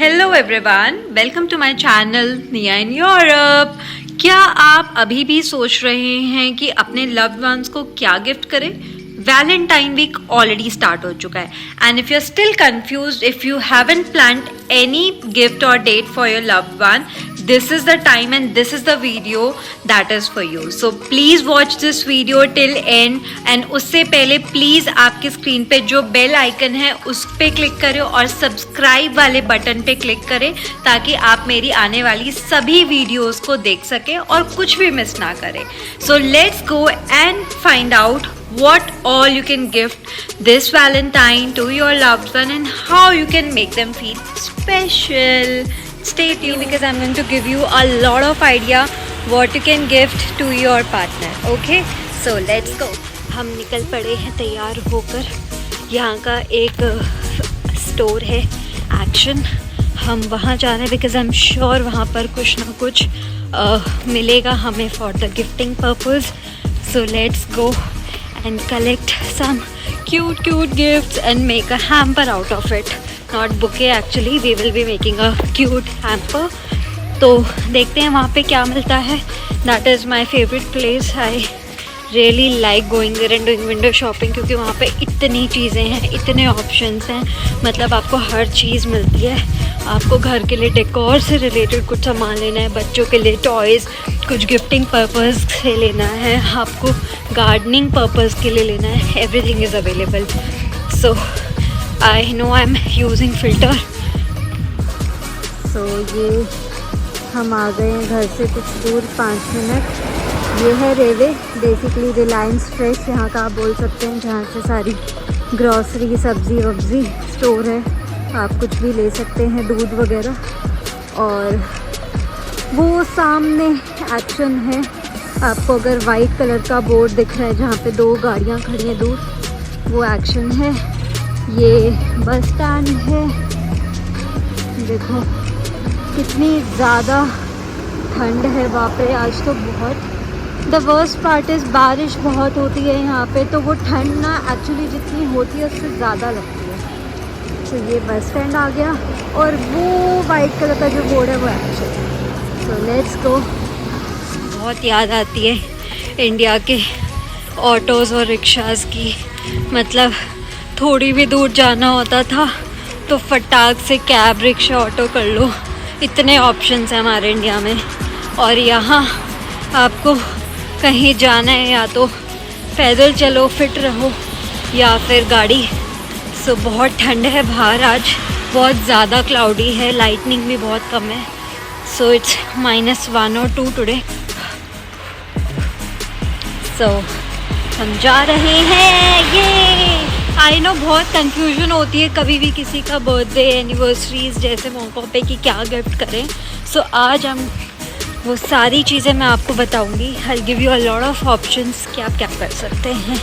Hello everyone, welcome to my channel Nia in Europe. क्या आप अभी भी सोच रहे हैं कि अपने लव्ड वंस को क्या गिफ्ट करें? वैलेंटाइन वीक ऑलरेडी स्टार्ट हो चुका है and if you are still confused, if you haven't planned any gift or date for your loved one, this is the time and this is the video that is for you. So please watch this video till end and उससे पहले please आपके screen पे जो bell icon है उस पर click करें और सब्सक्राइब वाले बटन पे क्लिक करें ताकि आप मेरी आने वाली सभी वीडियोस को देख सकें और कुछ भी मिस ना करें. So let's go and find out what all you can gift this Valentine to your loved one and how you can make them feel special. Stay tuned because I'm going to give you a lot of idea what you can gift to your partner. Okay, so let's go. हम निकल पड़े हैं तैयार होकर. यहाँ का एक store है एक्शन, हम वहाँ जा रहे हैं बिकॉज आई एम श्योर वहाँ पर कुछ ना कुछ मिलेगा हमें for the gifting purpose. So let's go and collect some cute gifts and make a hamper out of it. Not bouquet actually, we will be making a cute hamper. तो देखते हैं वहाँ पे क्या मिलता है. That is my favorite place. I really like going there and doing window shopping क्योंकि वहाँ पे इतनी चीज़ें हैं, इतने ऑप्शंस हैं. मतलब आपको हर चीज़ मिलती है. आपको घर के लिए डेकोर से रिलेटेड कुछ सामान लेना है, बच्चों के लिए टॉयज़, कुछ गिफ्टिंग पर्पज़ से लेना है, आपको गार्डनिंग पर्पज़ के लिए लेना है. Everything is available. So I know I am using filter. So ये हम आ गए हैं घर से कुछ दूर, 5 मिनट. ये है रेवे, बेसिकली रिलायंस फ्रेश यहाँ का आप बोल सकते हैं, जहाँ से सारी ग्रॉसरी, सब्ज़ी वब्ज़ी स्टोर है. आप कुछ भी ले सकते हैं, दूध वगैरह. और वो सामने एक्शन है. आपको अगर वाइट कलर का बोर्ड दिख रहा है जहाँ पे 2 गाड़ियाँ खड़ी हैं दूर, वो एक्शन है. ये बस स्टैंड है. देखो कितनी ज़्यादा ठंड है वहाँ पे आज तो बहुत. द वर्स्ट पार्ट इज़ बारिश बहुत होती है यहाँ पे, तो वो ठंड ना एक्चुअली जितनी होती है उससे ज़्यादा लगती है. तो ये बस स्टैंड आ गया और वो वाइट कलर का जो बोर्ड है वो एक्शन. So let's go. बहुत याद आती है इंडिया के ऑटोज़ और रिक्शाज़ की. मतलब थोड़ी भी दूर जाना होता था तो फटाक से कैब, रिक्शा, ऑटो कर लो. इतने ऑप्शंस हैं हमारे इंडिया में. और यहाँ आपको कहीं जाना है या तो पैदल चलो, फिट रहो, या फिर गाड़ी. सो बहुत ठंड है बाहर आज, बहुत ज़्यादा क्लाउडी है, लाइटनिंग भी बहुत कम है. So it's -1 or 2 today. So हम जा रहे हैं. ये आई नो बहुत कंफ्यूजन होती है कभी भी किसी का बर्थडे, एनिवर्सरीज जैसे मौक़ों पे कि क्या गिफ्ट करें. सो आज हम वो सारी चीज़ें मैं आपको बताऊंगी. I give you a lot of options कि आप क्या कर सकते हैं.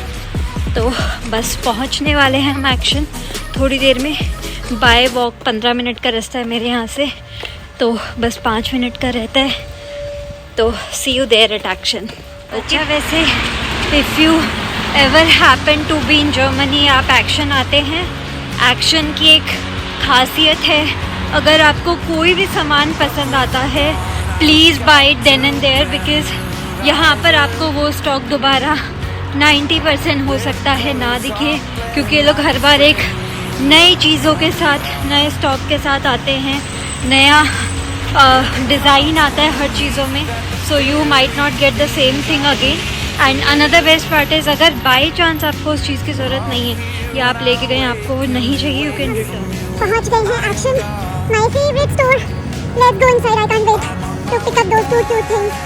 तो बस पहुंचने वाले हैं हम एक्शन थोड़ी देर में. बाय वॉक 15 मिनट का रास्ता है मेरे यहाँ से, तो बस 5 मिनट का रहता है. तो see you there at Action. अच्छा, वैसे if you ever happen to be in Germany, आप एक्शन आते हैं. एक्शन की एक खासियत है, अगर आपको कोई भी सामान पसंद आता है please buy it then and there, because यहाँ पर आपको वो स्टॉक दोबारा 90% हो सकता है ना दिखे, क्योंकि ये लोग हर बार एक नई चीज़ों के साथ, नए स्टॉक के साथ आते हैं. नया डिज़ाइन आता है हर चीज़ों में. So you might not get the same thing again. And another best part is, अगर बाई चांस आपको उस चीज़ की ज़रूरत नहीं है या आप लेके गए आपको वो नहीं चाहिए, यू कैन रिटर्न. पहुंच गए हैं Action, my favourite store. Let's go inside. I can't wait to pick up those 2 cute things.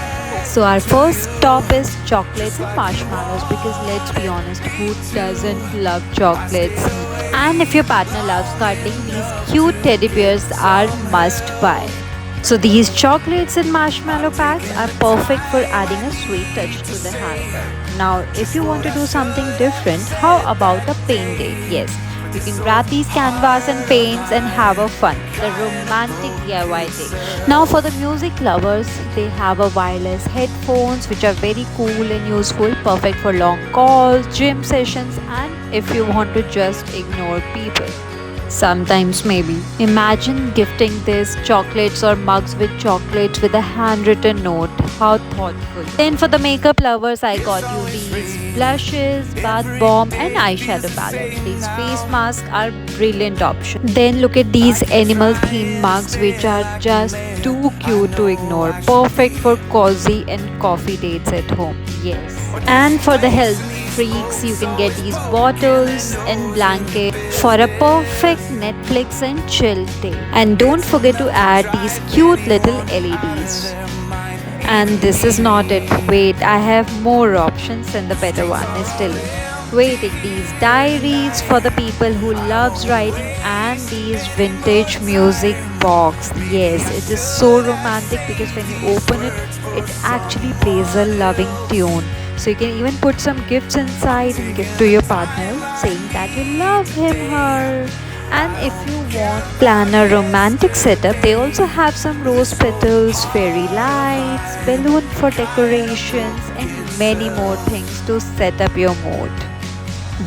So our first stop is chocolates and marshmallows, because let's be honest, who doesn't love chocolates? And if your partner loves cuddling, these cute teddy bears are must buy. So these chocolates and marshmallow packs are perfect for adding a sweet touch to the hamper. Now if you want to do something different, how about a paint date? Yes, you can grab these canvas and paints and have a fun, the romantic DIY day. Now for the music lovers, they have a wireless headphones which are very cool and useful, perfect for long calls, gym sessions, and if you want to just ignore people. Sometimes, maybe. Imagine gifting these chocolates or mugs with chocolates with a handwritten note. How thoughtful. Then, for the makeup lovers, I got you these blushes, bath bomb, and eyeshadow palette. These face masks are brilliant options. Then, look at these animal themed mugs, which are just too cute to ignore. Perfect for cozy and coffee dates at home. Yes. And for the health freaks, you can get these bottles and blankets for a perfect Netflix and chill day. And don't forget to add these cute little LEDs. And this is not it. Wait, I have more options and the better one is still waiting. These diaries for the people who loves writing and these vintage music box. Yes, it is so romantic because when you open it, it actually plays a loving tune. So you can even put some gifts inside and give to your partner saying that you love him, her. And if you want plan a romantic setup, they also have some rose petals, fairy lights, balloon for decorations and many more things to set up your mood.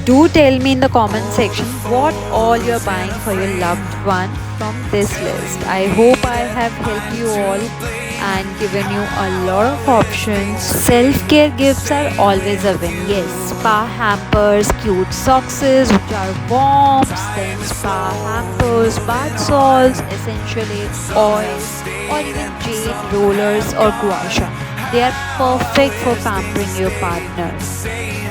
Do tell me in the comment section what all you're buying for your loved one from this list. I hope I have helped you all and given you a lot of options. Self-care gifts are always a win. Yes, spa hampers, cute socks which are warm, then spa hampers, bath salts, essentially oils, or even jade rollers or gua sha. They are perfect for pampering your partner.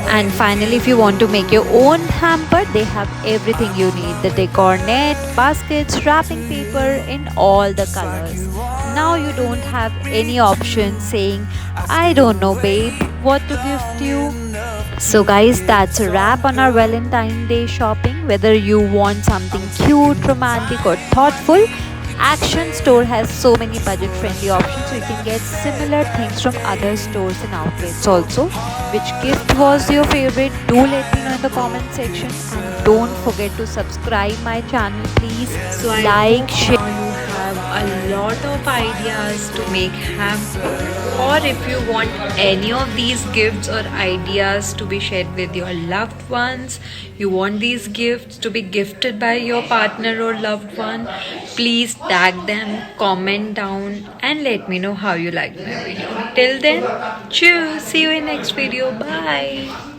And finally, if you want to make your own hamper, they have everything you need. The decor net, baskets, wrapping paper in all the colors. Now you don't have any option saying, I don't know babe, what to gift you. So guys, that's a wrap on our Valentine Day shopping. Whether you want something cute, romantic or thoughtful, Action Store has so many budget friendly options, so you can get similar things from other stores and outlets also. Which gift was your favorite? Do let me know in the comment section, and don't forget to subscribe my channel please. So I Like, hope share. now you have a lot of ideas to make hamper, or if you want any of these gifts or ideas to be shared with your loved ones, you want these gifts to be gifted by your partner or loved one, please tag them, comment down and let me know how you liked my video. Till then, cheers, see you in next video, bye.